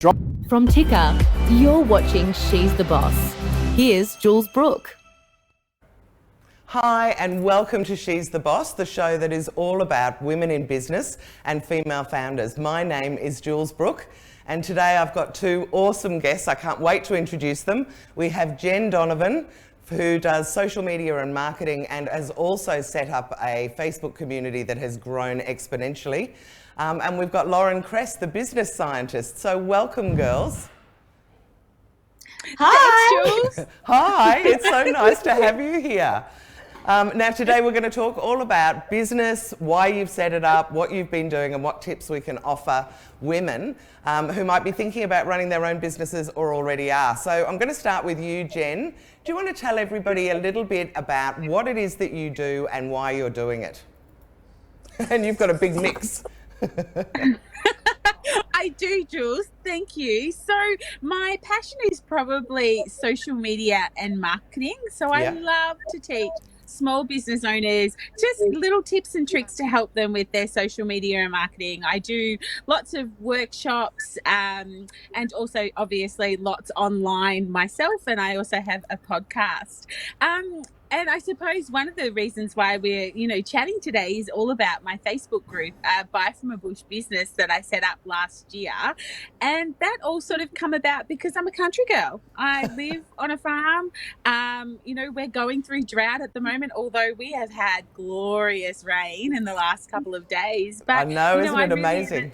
From Ticker, you're watching She's the Boss. Here's Jules Brooke. Hi and welcome to She's the Boss, the show that is all about women in business and female founders. My name is Jules Brooke and today I've got two awesome guests. I can't wait to introduce them. We have Jenn Donovan, who does social media and marketing and has also set up a Facebook community that has grown exponentially. And we've got Kress, the business scientist. So welcome, girls. Hi. Thanks, Jules. Hi, it's so nice to have you here. Now today we're going to talk all about business, why you've set it up, what you've been doing and what tips we can offer women who might be thinking about running their own businesses or already are. So I'm going to start with you, Jenn. Do you want to tell everybody a little bit about what it is that you do and why you're doing it? And you've got a big mix. I do, Jules. Thank you. So my passion is probably social media and marketing. So I love to teach small business owners just little tips and tricks to help them with their social media and marketing. I do lots of workshops and also obviously lots online myself, and I also have a podcast. And I suppose one of the reasons why we're, chatting today is all about my Facebook group, Buy From a Bush Business, that I set up last year. And that all sort of come about because I'm a country girl. I live on a farm. We're going through drought at the moment, although we have had glorious rain in the last couple of days. But I know, isn't it amazing?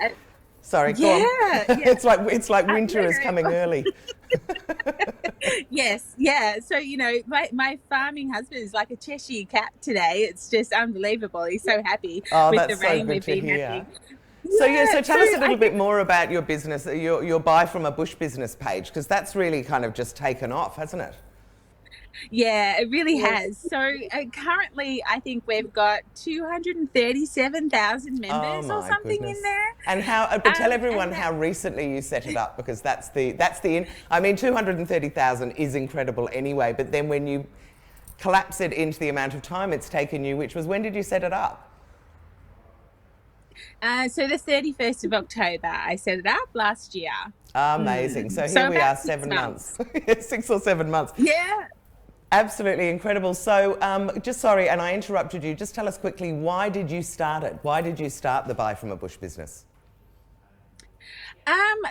Sorry, go on. Yeah. It's like winter is coming early. Yes, yeah. So, my farming husband is like a Cheshire cat today. It's just unbelievable. He's so happy with the rain we've been having. So tell us a little bit more about your business, your Buy From a Bush Business page, because that's really kind of just taken off, hasn't it? Yeah, it really has. So currently, I think we've got 237,000 members or something in there. And but tell everyone how recently you set it up, because that's the 230,000 is incredible anyway. But then when you collapse it into the amount of time it's taken you, when did you set it up? So the 31st of October, I set it up last year. Amazing. So here we are, 7 months. 6 or 7 months. Yeah. Absolutely incredible. So sorry, and I interrupted you. Just tell us quickly, why did you start it? Why did you start the Buy From a Bush business?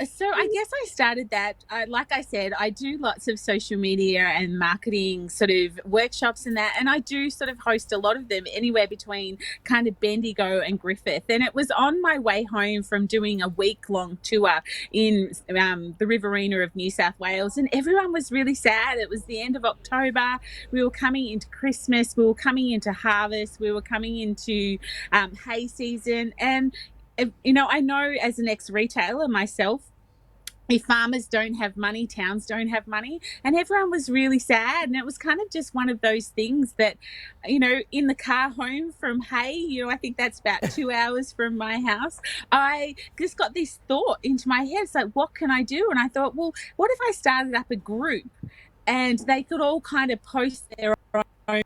So I guess I started that, like I said, I do lots of social media and marketing sort of workshops and that, and I do sort of host a lot of them anywhere between kind of Bendigo and Griffith. And it was on my way home from doing a week-long tour in the Riverina of New South Wales, and everyone was really sad. It was the end of October. We were coming into Christmas. We were coming into harvest. We were coming into hay season. And I know as an ex-retailer myself, if farmers don't have money, towns don't have money, and everyone was really sad. And it was kind of just one of those things that, in the car home from hay, I think that's about 2 hours from my house, I just got this thought into my head. It's like, what can I do? And I thought, well, what if I started up a group and they could all kind of post their own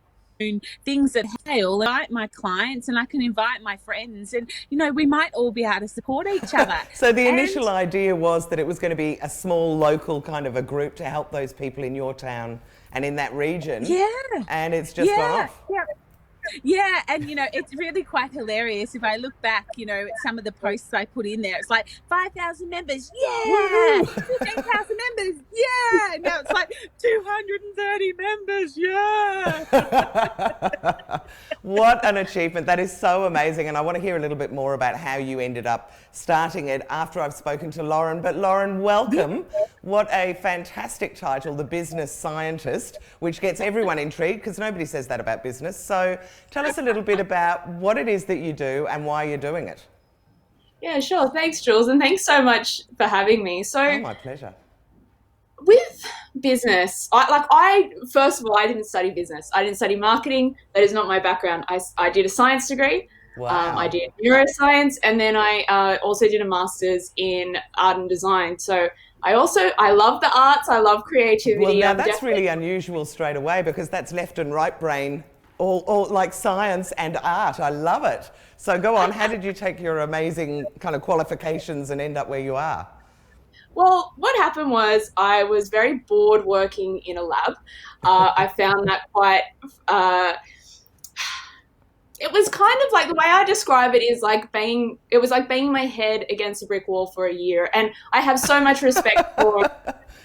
things that I'll invite my clients and I can invite my friends, and we might all be able to support each other. So the initial idea was that it was going to be a small local kind of a group to help those people in your town and in that region. Yeah. And it's just gone off. Yeah. Yeah, and it's really quite hilarious. If I look back, at some of the posts I put in there, it's like 5,000 members, yeah, 15,000 members, yeah. Now it's like 230 members, yeah. What an achievement. That is so amazing. And I want to hear a little bit more about how you ended up starting it after I've spoken to Lauren. But Lauren, welcome. What a fantastic title, The Business Scientist, which gets everyone intrigued because nobody says that about business. So tell us a little bit about what it is that you do and why you're doing it. Yeah, sure. Thanks, Jules. And thanks so much for having me. Oh, my pleasure. With business, first of all, I didn't study business. I didn't study marketing. That is not my background. I did a science degree. Wow. I did neuroscience, and then I also did a master's in art and design. So I love the arts. I love creativity. Well, now that's really unusual straight away, because that's left and right brain, all like science and art. I love it. So go on. How did you take your amazing kind of qualifications and end up where you are? Well, what happened was I was very bored working in a lab. I found that quite. It was kind of like, the way I describe it is like banging. It was like banging my head against a brick wall for a year, and I have so much respect for Sorry,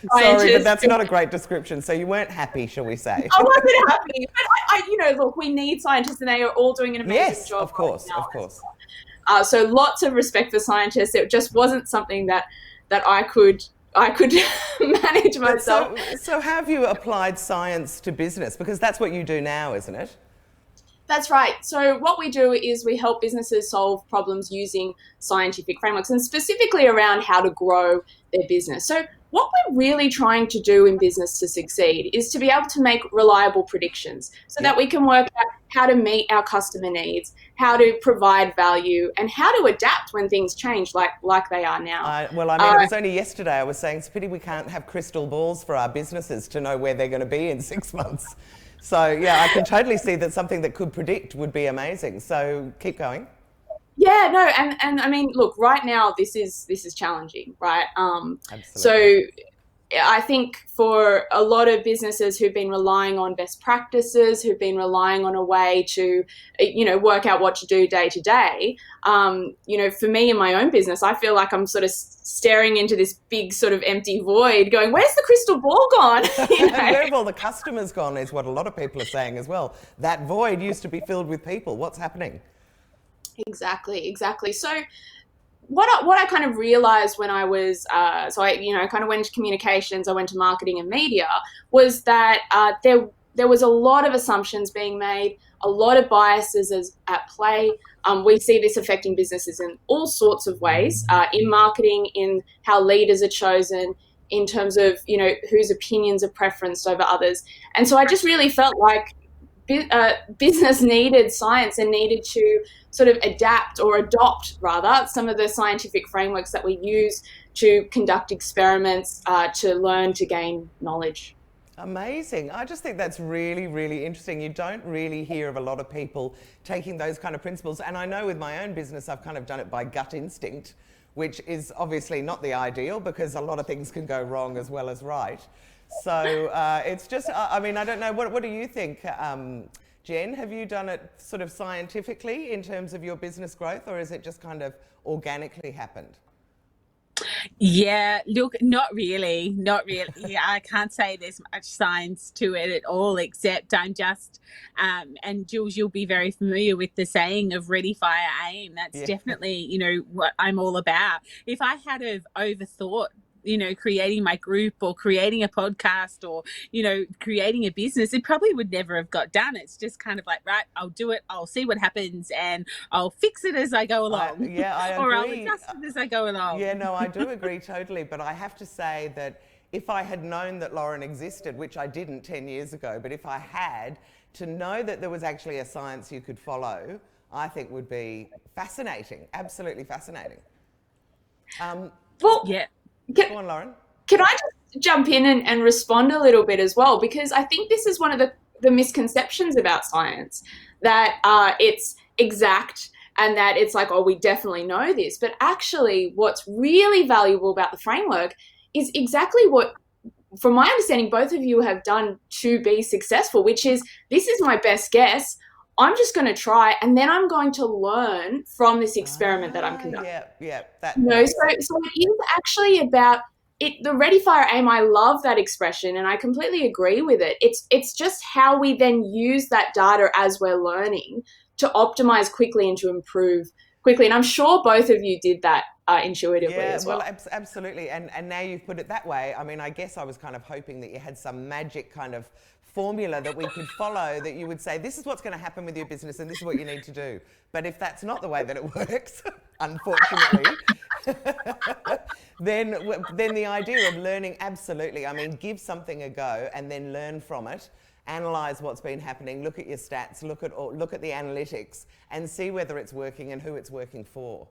but scientists. that's not a great description. So you weren't happy, shall we say? I wasn't happy, but look, we need scientists, and they are all doing an amazing Yes, job. of course, right now. of course. So lots of respect for scientists. It just wasn't something that I could manage myself. So how have you applied science to business? Because that's what you do now, isn't it? That's right. So what we do is we help businesses solve problems using scientific frameworks, and specifically around how to grow their business. So what we're really trying to do in business to succeed is to be able to make reliable predictions so that we can work out how to meet our customer needs, how to provide value, and how to adapt when things change like they are now. It was only yesterday I was saying it's a pity we can't have crystal balls for our businesses to know where they're going to be in 6 months. So yeah, I can totally see that something that could predict would be amazing. So keep going. Yeah, no, and I mean, look, right now this is challenging, right? Absolutely. So I think for a lot of businesses who've been relying on best practices, who've been relying on a way to, work out what to do day to day, for me in my own business, I feel like I'm sort of staring into this big sort of empty void going, where's the crystal ball gone? Where have all the customers gone is what a lot of people are saying as well. That void used to be filled with people. What's happening? Exactly. So what I kind of realized when I was, I kind of went to communications, I went to marketing and media, was that there was a lot of assumptions being made, a lot of biases at play. We see this affecting businesses in all sorts of ways, in marketing, in how leaders are chosen, in terms of, whose opinions are preferenced over others. And so I just really felt like business needed science and needed to sort of adapt or adopt, rather, some of the scientific frameworks that we use to conduct experiments, to learn, to gain knowledge. Amazing. I just think that's really, really interesting. You don't really hear of a lot of people taking those kind of principles. And I know with my own business, I've kind of done it by gut instinct, which is obviously not the ideal because a lot of things can go wrong as well as right. So it's just, I don't know, what do you think, Jen? Have you done it sort of scientifically in terms of your business growth, or is it just kind of organically happened? Yeah, look, not really. Yeah, I can't say there's much science to it at all, except I'm just, and Jules, you'll be very familiar with the saying of ready, fire, aim. That's definitely, what I'm all about. If I had have overthought creating my group or creating a podcast or, creating a business, it probably would never have got done. It's just kind of like, right, I'll do it. I'll see what happens and I'll fix it as I go along. I or I'll agree. adjust it as I go along. Yeah, no, I do agree totally. But I have to say that if I had known that Lauren existed, which I didn't 10 years ago, but if I had, to know that there was actually a science you could follow, I think would be fascinating, absolutely fascinating. Yeah. Go on, Lauren. Can I just jump in and respond a little bit as well? Because I think this is one of the misconceptions about science, that it's exact and that it's like, oh, we definitely know this. But actually, what's really valuable about the framework is exactly what, from my understanding, both of you have done to be successful, which is, this is my best guess. I'm just going to try, and then I'm going to learn from this experiment that I'm conducting. Yeah. So it is actually about it. The ready, fire, aim. I love that expression, and I completely agree with it. It's just how we then use that data as we're learning to optimize quickly and to improve quickly. And I'm sure both of you did that intuitively as well. Well, absolutely. And now you've put it that way. I mean, I guess I was kind of hoping that you had some magic kind of formula that we could follow, that you would say, this is what's going to happen with your business and this is what you need to do. But if that's not the way that it works, unfortunately, then the idea of learning, absolutely. I mean, give something a go and then learn from it. Analyze what's been happening, look at your stats, look at the analytics and see whether it's working and who it's working for.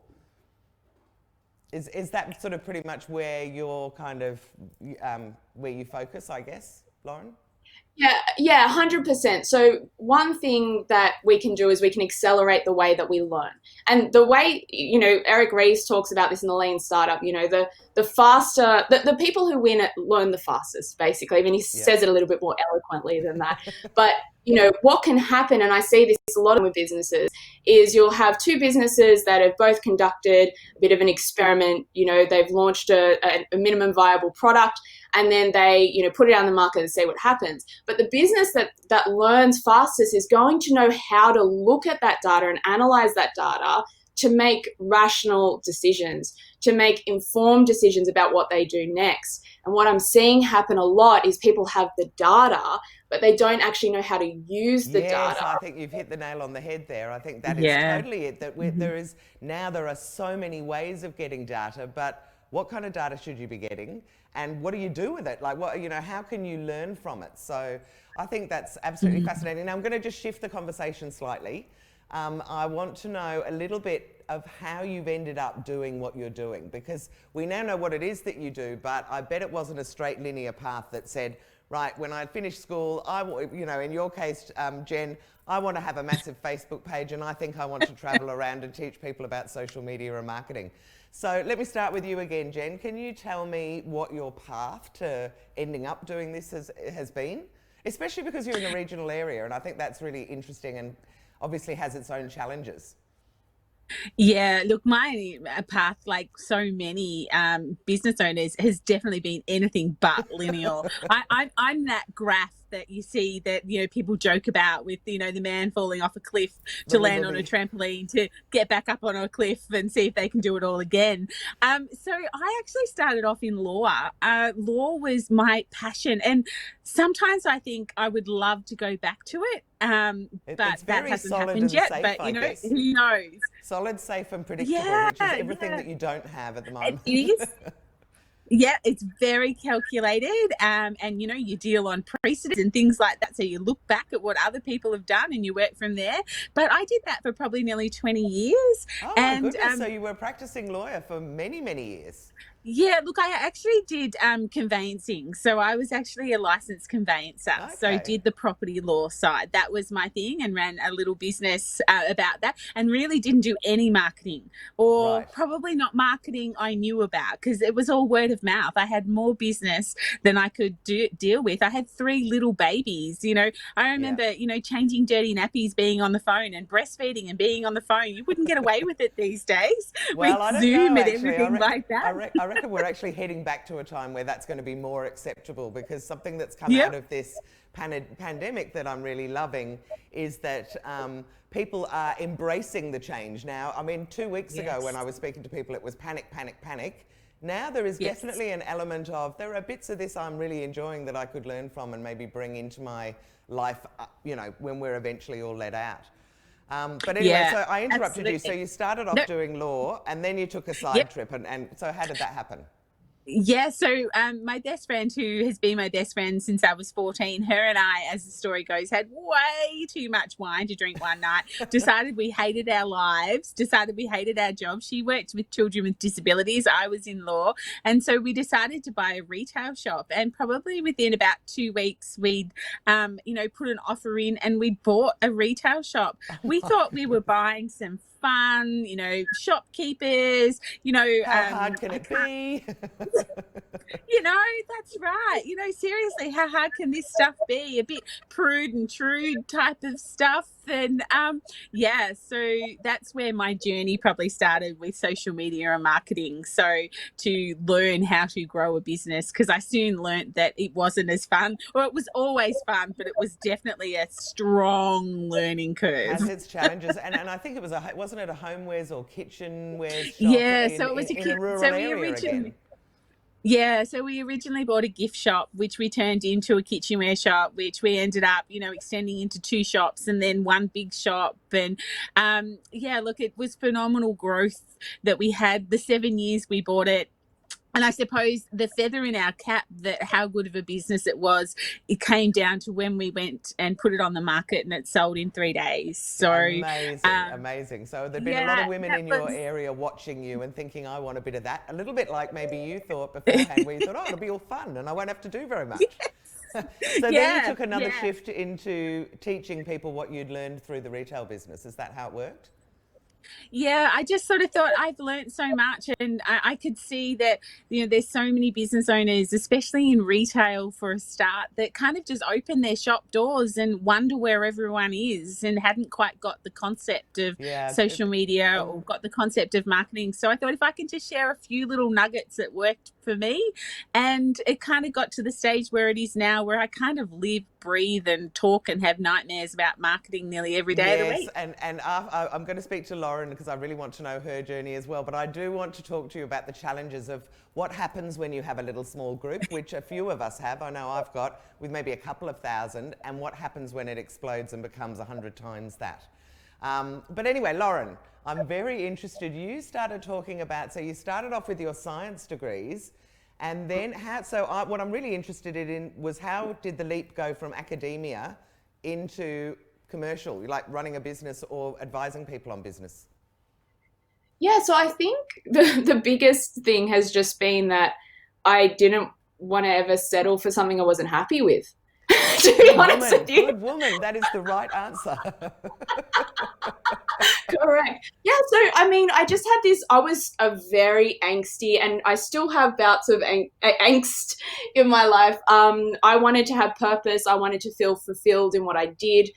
Is that sort of pretty much where you're kind of, where you focus, I guess, Lauren? Yeah, 100%. So one thing that we can do is we can accelerate the way that we learn. And the way, Eric Ries talks about this in the Lean Startup, the faster, the people who win it learn the fastest, basically. I mean, he Yeah. says it a little bit more eloquently than that. But, what can happen, and I see this a lot with businesses, is you'll have two businesses that have both conducted a bit of an experiment. They've launched a minimum viable product, and then they put it out in the market and see what happens. But the business that learns fastest is going to know how to look at that data and analyze that data to make rational decisions, to make informed decisions about what they do next. And what I'm seeing happen a lot is people have the data, but they don't actually know how to use the Yes, data. I think you've hit the nail on the head there. I think that is Yeah. totally it. That there are so many ways of getting data, but what kind of data should you be getting, and what do you do with it? Like, how can you learn from it? So I think that's absolutely fascinating. Now I'm going to just shift the conversation slightly. I want to know a little bit of how you've ended up doing what you're doing, because we now know what it is that you do, but I bet it wasn't a straight linear path that said, right, when I finished school, in your case, Jen, I want to have a massive Facebook page, and I think I want to travel around and teach people about social media and marketing. So let me start with you again, Jen. Can you tell me what your path to ending up doing this has been? Especially because you're in a regional area, and I think that's really interesting and obviously has its own challenges. Yeah, look, my path, like so many business owners, has definitely been anything but linear. I'm that graph that you see that people joke about with the man falling off a cliff to land on a trampoline to get back up on a cliff and see if they can do it all again. So I actually started off in law. Law was my passion, and sometimes I think I would love to go back to it. But It's that very hasn't solid happened and yet. safe, But I guess. who knows? Solid, safe and predictable, Yeah, which is everything yeah. that you don't have at the It moment. is. Yeah, it's very calculated, and you deal on precedents and things like that. So you look back at what other people have done and you work from there. But I did that for probably nearly 20 years, Oh my and goodness, so you were a practicing lawyer for many, many years. yeah, look, I actually did conveyancing. So I was actually a licensed conveyancer. So Okay. did the property law side. That was my thing, and ran a little business about that, and really didn't do any marketing, or Right. probably not marketing I knew about, because it was all word of mouth. I had more business than I could deal with. I had 3 little babies. I Yeah. remember, changing dirty nappies, being on the phone, and breastfeeding and being on the phone. You wouldn't get away with it these days with Well, I don't know Zoom and actually. everything like that. I reckon we're actually heading back to a time where that's going to be more acceptable, because something that's come out Yep. of this pandemic that I'm really loving is that people are embracing the change now. I mean, 2 weeks ago when I was speaking to people, it was panic, panic, panic. Now there is Yes. definitely an element of, there are bits of this I'm really enjoying that I could learn from and maybe bring into my life, when we're eventually all let out. But anyway, Yeah, so I interrupted you. So absolutely. you started off No, doing law, and then you took a side yep. trip. And so how did that happen? Yeah, so my best friend, who has been my best friend since I was 14, her and I, as the story goes, had way too much wine to drink one night, decided we hated our lives, decided we hated our jobs. She worked with children with disabilities. I was in law. And so we decided to buy a retail shop. And probably within about 2 weeks, we'd, put an offer in, and we bought a retail shop. We thought we were buying some fun, shopkeepers, How hard can I it can't. be? That's right. Seriously, how hard can this stuff be? A bit prude and trude type of stuff. And yeah, so that's where my journey probably started with social media and marketing. So to learn how to grow a business, because I soon learned that it wasn't as fun, or it was always fun, but it was definitely a strong learning curve. Has its challenges, and I think it was wasn't it a homewares or kitchenwares shop Yeah, in, so it was in, a in a kid. rural area again? Yeah, so we originally bought a gift shop, which we turned into a kitchenware shop, which we ended up, extending into 2 shops and then one big shop. And yeah, look, it was phenomenal growth that we had the 7 years we bought it. And I suppose the feather in our cap, that how good of a business it was, it came down to when we went and put it on the market and it sold in 3 days. So Amazing, amazing. So there've been a lot yeah, of women that in your was. area watching you and thinking, I want a bit of that. A little bit like maybe you thought beforehand, where you thought, oh, it'll be all fun and I won't have to do very much. So then you took another yeah. shift into teaching people what you'd learned through the retail business. Is that how it worked? Yeah, I just sort of thought I've learned so much, and I could see that, there's so many business owners, especially in retail for a start, that kind of just open their shop doors and wonder where everyone is and hadn't quite got the concept of Yeah. social media or Um, got the concept of marketing. So I thought if I can just share a few little nuggets that worked for me, and it kind of got to the stage where it is now, where I kind of live, breathe, and talk and have nightmares about marketing nearly every day of the Yes, week. and I'm going to speak to Lauren because I really want to know her journey as well. But I do want to talk to you about the challenges of what happens when you have a little small group, which a few of us have. I know I've got with maybe a couple of thousand, and what happens when it explodes and becomes 100 times that. But anyway, Lauren, I'm very interested. You started talking about, so you started off with your science degrees, and then what I'm really interested in was how did the leap go from academia into commercial, like running a business or advising people on business? Yeah, so I think the biggest thing has just been that I didn't want to ever settle for something I wasn't happy with. To be honest with you. Good woman. That is the right answer. Correct. Yeah, so I mean, I just had this, I was a very angsty, and I still have bouts of angst in my life. I wanted to have purpose. I wanted to feel fulfilled in what I did.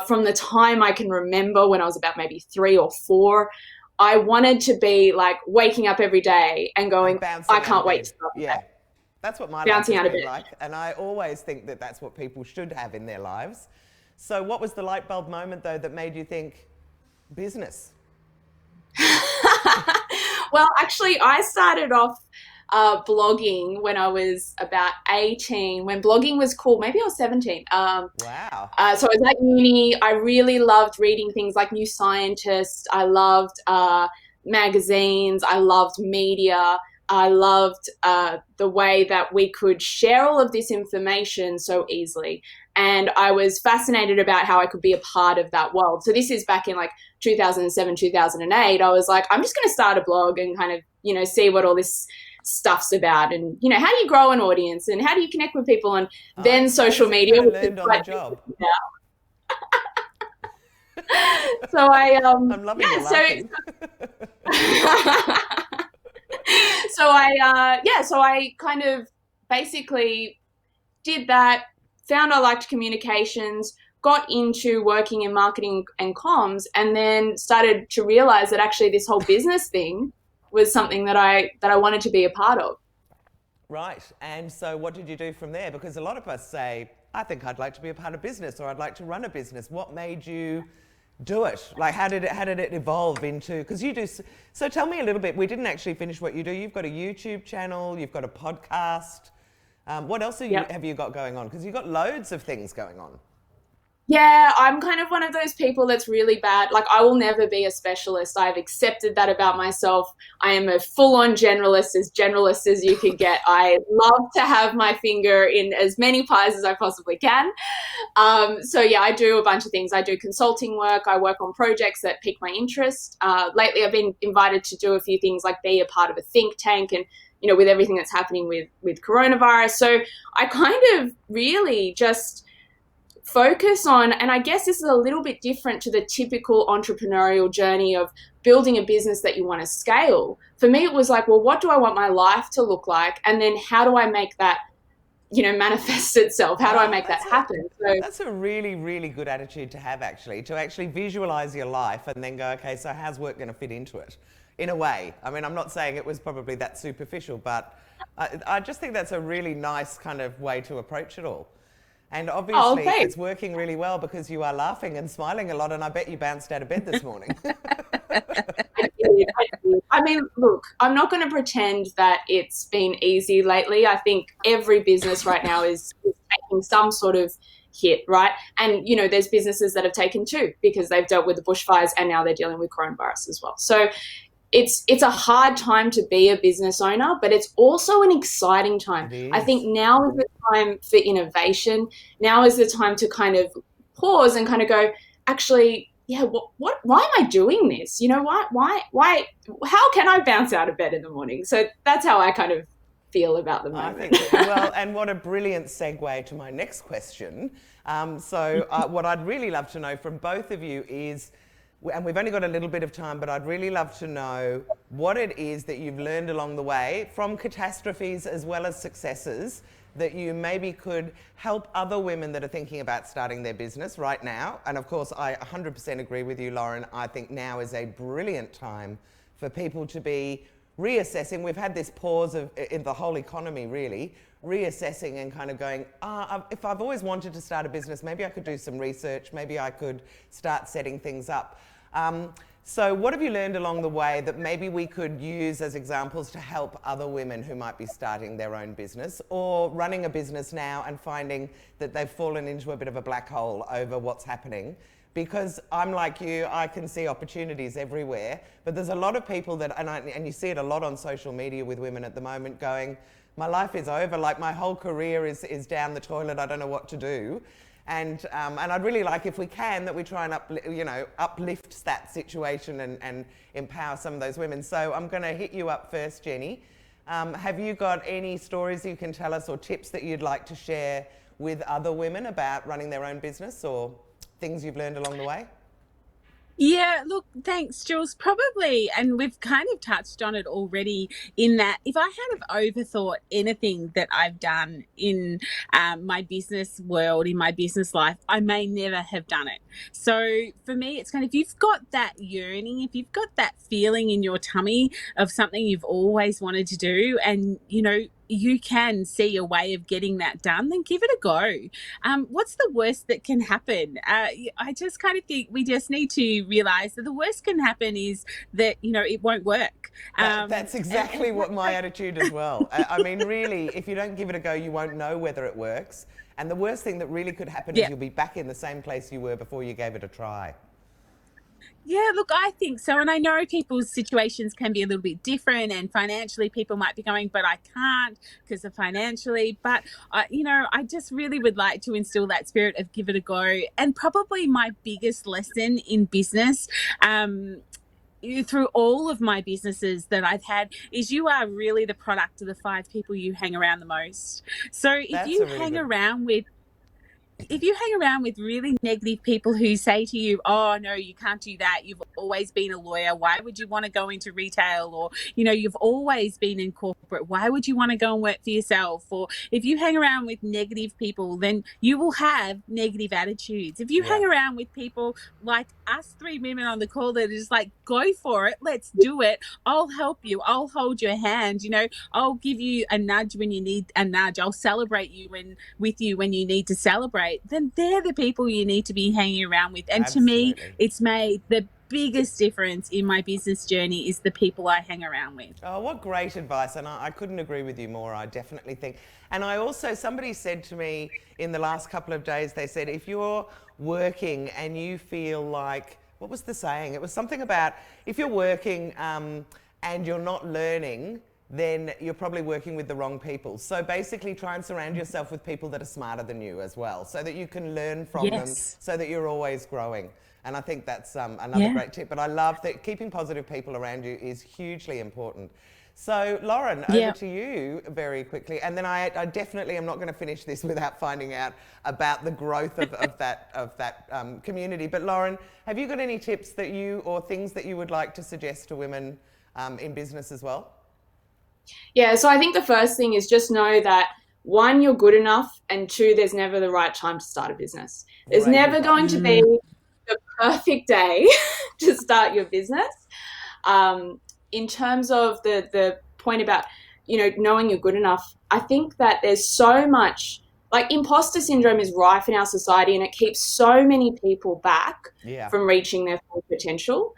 From the time I can remember, when I was about maybe 3 or 4, I wanted to be like waking up every day and going, Bouncing I out of can't wait bed. to start the Yeah. day. That's what my life Bouncing has out of been bed. like. And I always think that that's what people should have in their lives. So what was the light bulb moment, though, that made you think business? Well, actually, I started off blogging when I was about 18, when blogging was cool. Maybe I was 17. Wow. So I was at uni. I really loved reading things like New Scientist. I loved magazines. I loved media. I loved the way that we could share all of this information so easily. And I was fascinated about how I could be a part of that world. So this is back in like 2007, 2008. I was like, I'm just going to start a blog and kind of, see what all this stuff's about, and how do you grow an audience and how do you connect with people, and then social media, kind of which is learned on the quite job. so I I'm loving your laughing. So I kind of basically did that, found I liked communications, got into working in marketing and comms, and then started to realize that actually this whole business thing was something that I wanted to be a part of. Right. And so what did you do from there? Because a lot of us say, I think I'd like to be a part of business, or I'd like to run a business. What made you do it? Like, how did it evolve into, because you do, so tell me a little bit. We didn't actually finish what you do. You've got a YouTube channel, you've got a podcast. What else have you got going on? Because you've got loads of things going on. Yeah, I'm kind of one of those people that's really bad. Like, I will never be a specialist. I've accepted that about myself. I am a full-on generalist as you can get. I love to have my finger in as many pies as I possibly can. So yeah, I do a bunch of things. I do consulting work. I work on projects that pique my interest. Lately, I've been invited to do a few things, like be a part of a think tank, and with everything that's happening with coronavirus. So I kind of really just focus on, and I guess this is a little bit different to the typical entrepreneurial journey of building a business that you want to scale. For me, it was like, well, what do I want my life to look like? And then how do I make that, manifest itself? How do I make that happen? So that's a really, really good attitude to have, actually, to actually visualize your life and then go, okay, so how's work going to fit into it? In a way. I mean, I'm not saying it was probably that superficial, but I just think that's a really nice kind of way to approach it all. And obviously it's working really well because you are laughing and smiling a lot, and I bet you bounced out of bed this morning. I did. I mean, look, I'm not going to pretend that it's been easy lately. I think every business right now is taking some sort of hit, right? And, there's businesses that have taken two because they've dealt with the bushfires and now they're dealing with coronavirus as well. So it's a hard time to be a business owner, but it's also an exciting time. I think now is the time for innovation. Now is the time to kind of pause and kind of go, actually, yeah, why am I doing this? Why, how can I bounce out of bed in the morning? So that's how I kind of feel about the I moment. think, well, and what a brilliant segue to my next question. What I'd really love to know from both of you is, and we've only got a little bit of time, but I'd really love to know what it is that you've learned along the way from catastrophes as well as successes that you maybe could help other women that are thinking about starting their business right now. And of course, I 100% agree with you, Lauren. I think now is a brilliant time for people to be reassessing. We've had this pause in the whole economy, really, reassessing and kind of going, if I've always wanted to start a business, maybe I could do some research, maybe I could start setting things up. So what have you learned along the way that maybe we could use as examples to help other women who might be starting their own business or running a business now and finding that they've fallen into a bit of a black hole over what's happening? Because I'm like you, I can see opportunities everywhere, but there's a lot of people that, and you see it a lot on social media with women at the moment going, my life is over, like my whole career is down the toilet, I don't know what to do. And I'd really like, if we can, that we try and uplift that situation and empower some of those women. So I'm going to hit you up first, Jenny. Have you got any stories you can tell us or tips that you'd like to share with other women about running their own business or things you've learned along the way? Yeah, look, thanks, Jules. Probably, and we've kind of touched on it already, in that if I had have overthought anything that I've done in my business world, in my business life, I may never have done it. So for me, it's kind of, if you've got that yearning, if you've got that feeling in your tummy of something you've always wanted to do, and you can see a way of getting that done, then give it a go. What's the worst that can happen? I just kind of think we just need to realize that the worst can happen is that, it won't work. That's exactly what my attitude as well. I mean, really, if you don't give it a go, you won't know whether it works. And the worst thing that really could happen is you'll be back in the same place you were before you gave it a try. Yeah, look, I think so. And I know people's situations can be a little bit different, and financially people might be going, but I can't because of financially. But, I just really would like to instill that spirit of give it a go. And probably my biggest lesson in business, through all of my businesses that I've had, is you are really the product of the 5 people you hang around the most. So if you hang around with really negative people who say to you, oh, no, you can't do that, you've always been a lawyer, why would you want to go into retail? Or, you've always been in corporate, why would you want to go and work for yourself? Or if you hang around with negative people, then you will have negative attitudes. If you hang around with people like us 3 women on the call that are just like, go for it, let's do it, I'll help you, I'll hold your hand, I'll give you a nudge when you need a nudge, I'll celebrate you with you when you need to celebrate, then they're the people you need to be hanging around with. And Absolutely. to me, it's made the biggest difference in my business journey is the people I hang around with. Oh, what great advice. And I couldn't agree with you more, I definitely think. And I also, somebody said to me in the last couple of days, they said, if you're working and you feel like, what was the saying? It was something about, if you're working and you're not learning, then you're probably working with the wrong people. So basically try and surround yourself with people that are smarter than you as well, so that you can learn from them, so that you're always growing. And I think that's another great tip. But I love that keeping positive people around you is hugely important. So Lauren, over to you very quickly. And then I definitely am not going to finish this without finding out about the growth of that community. But Lauren, have you got any tips that or things that you would like to suggest to women in business as well? Yeah, so I think the first thing is just know that 1, you're good enough, and 2, there's never the right time to start a business. There's never going to be the perfect day to start your business. In terms of the point about, knowing you're good enough, I think that there's so much, like, imposter syndrome is rife in our society, and it keeps so many people back from reaching their full potential.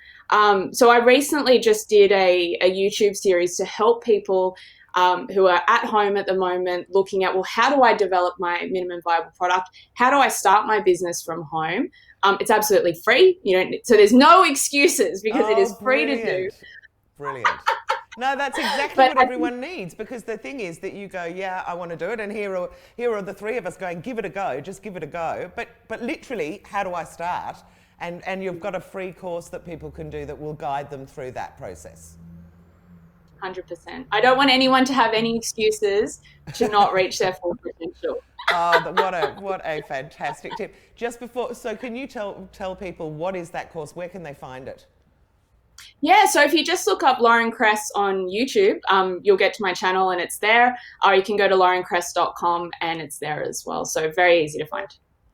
So I recently just did a YouTube series to help people who are at home at the moment looking at, well, how do I develop my minimum viable product? How do I start my business from home? It's absolutely free. So there's no excuses because it is free to do. Brilliant. No, that's exactly what everyone needs, because the thing is that you go, yeah, I want to do it, and here are the 3 of us going, give it a go, just give it a go. But literally, how do I start? And you've got a free course that people can do that will guide them through that process. 100%. I don't want anyone to have any excuses to not reach their full potential. Oh, what a fantastic tip. Just before, so can you tell people what is that course? Where can they find it? Yeah, so if you just look up Lauren Kress on YouTube, you'll get to my channel and it's there. Or you can go to laurenkress.com and it's there as well. So very easy to find.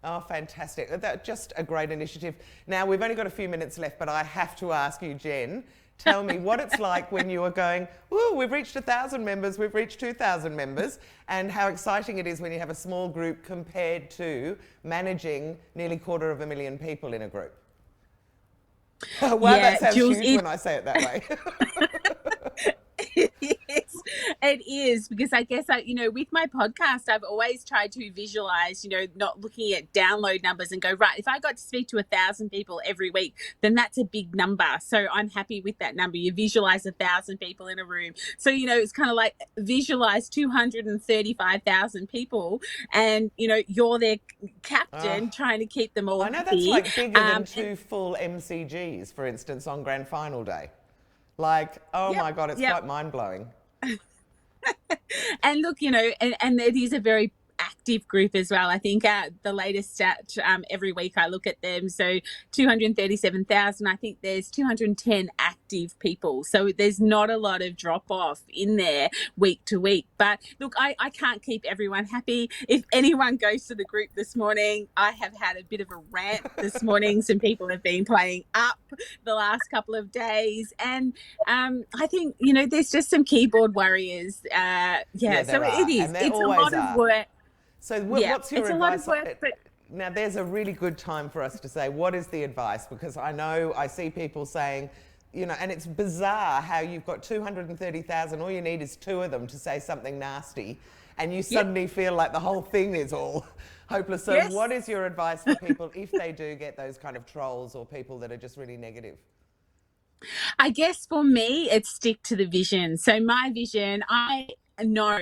Oh, fantastic. That's just a great initiative. Now, we've only got a few minutes left, but I have to ask you, Jen, tell me what it's like when you are going, "Ooh, we've reached 1,000 members, we've reached 2,000 members," and how exciting it is when you have a small group compared to managing nearly 250,000 people in a group. Wow, that sounds Jules, huge when I say it that way. It is because I guess with my podcast, I've always tried to visualize, not looking at download numbers and go, right, if I got to speak to 1,000 people every week, then that's a big number. So I'm happy with that number. You visualize 1,000 people in a room. So, it's kind of like visualize 235,000 people and, you're their captain trying to keep them all I know happy. that's like bigger than 2 full MCGs, for instance, on grand final day. Like, oh my God, it's quite mind-blowing. And look, and it is a very active group as well. I think the latest stat, every week I look at them. So 237,000, I think there's 210 active people. So there's not a lot of drop off in there week to week. But look, I can't keep everyone happy. If anyone goes to the group this morning, I have had a bit of a rant this morning. Some people have been playing up the last couple of days. And I think, there's just some keyboard warriors. So it is. It's a lot of work. So what's your it's advice? A lot of work, but now, there's a really good time for us to say, what is the advice? Because I see people saying, and it's bizarre how you've got 230,000, all you need is 2 of them to say something nasty, and you suddenly feel like the whole thing is all hopeless. So what is your advice for people if they do get those kind of trolls or people that are just really negative? I guess for me, it's stick to the vision. So my vision, I know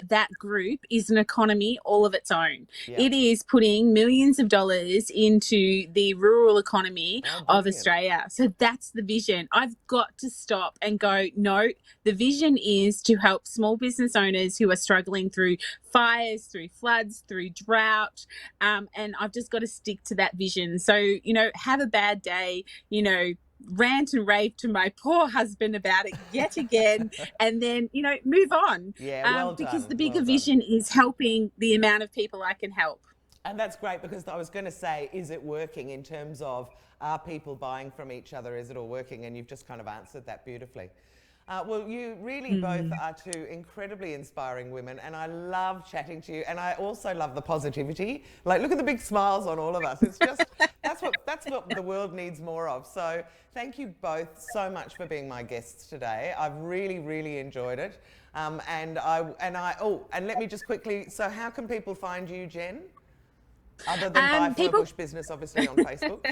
that group is an economy all of its own. It is putting millions of dollars into the rural economy of Australia. So that's the vision. I've got to stop and go, no, the vision is to help small business owners who are struggling through fires, through floods, through drought. And I've just got to stick to that vision. So, have a bad day, rant and rave to my poor husband about it yet again, and then move on. Because the bigger vision is helping the amount of people I can help. And that's great, because I was going to say, is it working in terms of, are people buying from each other? Is it all working? And you've just kind of answered that beautifully. Well, you really both are 2 incredibly inspiring women, and I love chatting to you, and I also love the positivity. Like, look at the big smiles on all of us. It's just, that's what the world needs more of. So thank you both so much for being my guests today. I've really, really enjoyed it. And let me just quickly, so how can people find you, Jen? Other than Buy for Bush Business, obviously, on Facebook.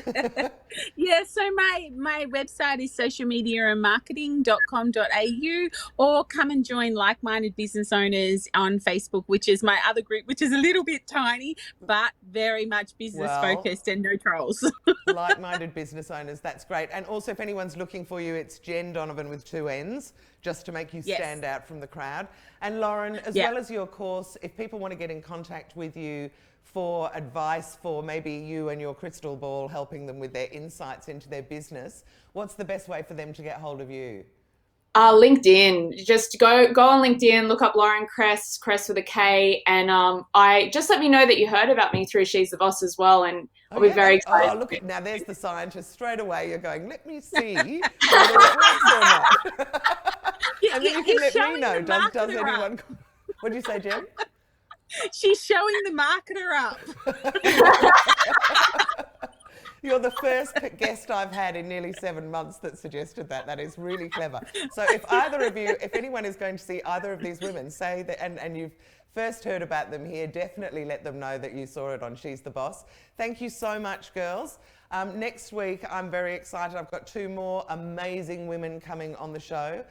So my website is socialmediaandmarketing.com.au, or come and join Like-Minded Business Owners on Facebook, which is my other group, which is a little bit tiny, but very much business focused and no trolls. Like-Minded Business Owners, that's great. And also, if anyone's looking for you, it's Jenn Donovan with 2 N's, just to make you stand out from the crowd. And Lauren, as well as your course, if people want to get in contact with you for advice, for maybe you and your crystal ball helping them with their insights into their business, what's the best way for them to get hold of you? LinkedIn. Just go on LinkedIn, look up Lauren Kress, Kress with a K, and I just let me know that you heard about me through She's the Boss as well, and I'll be very excited. Oh, look, now there's the scientist straight away. You're going, let me see whether it works or not. And then you can let me know. Does anyone? What did you say, Jen? She's showing the marketer up. You're the first guest I've had in nearly 7 months that suggested that. That is really clever. So if either of you, if anyone is going to see either of these women, say that, and you've first heard about them here, definitely let them know that you saw it on She's the Boss. Thank you so much, girls. Next week, I'm very excited. I've got 2 more amazing women coming on the show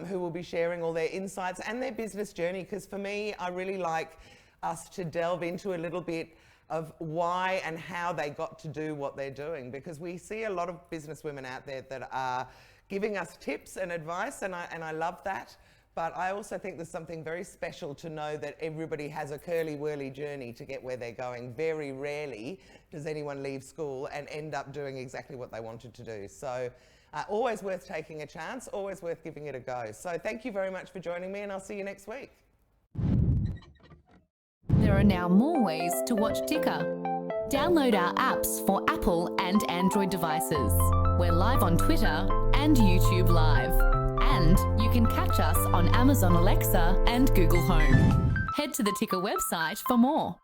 who will be sharing all their insights and their business journey, because for me, I really like us to delve into a little bit of why and how they got to do what they're doing, because we see a lot of business women out there that are giving us tips and advice, and I love that. But I also think there's something very special to know that everybody has a curly-whirly journey to get where they're going. Very rarely does anyone leave school and end up doing exactly what they wanted to do. So always worth taking a chance, always worth giving it a go. So thank you very much for joining me, and I'll see you next week. There are now more ways to watch Ticker. Download our apps for Apple and Android devices. We're live on Twitter and YouTube Live. And you can catch us on Amazon Alexa and Google Home. Head to the Ticker website for more.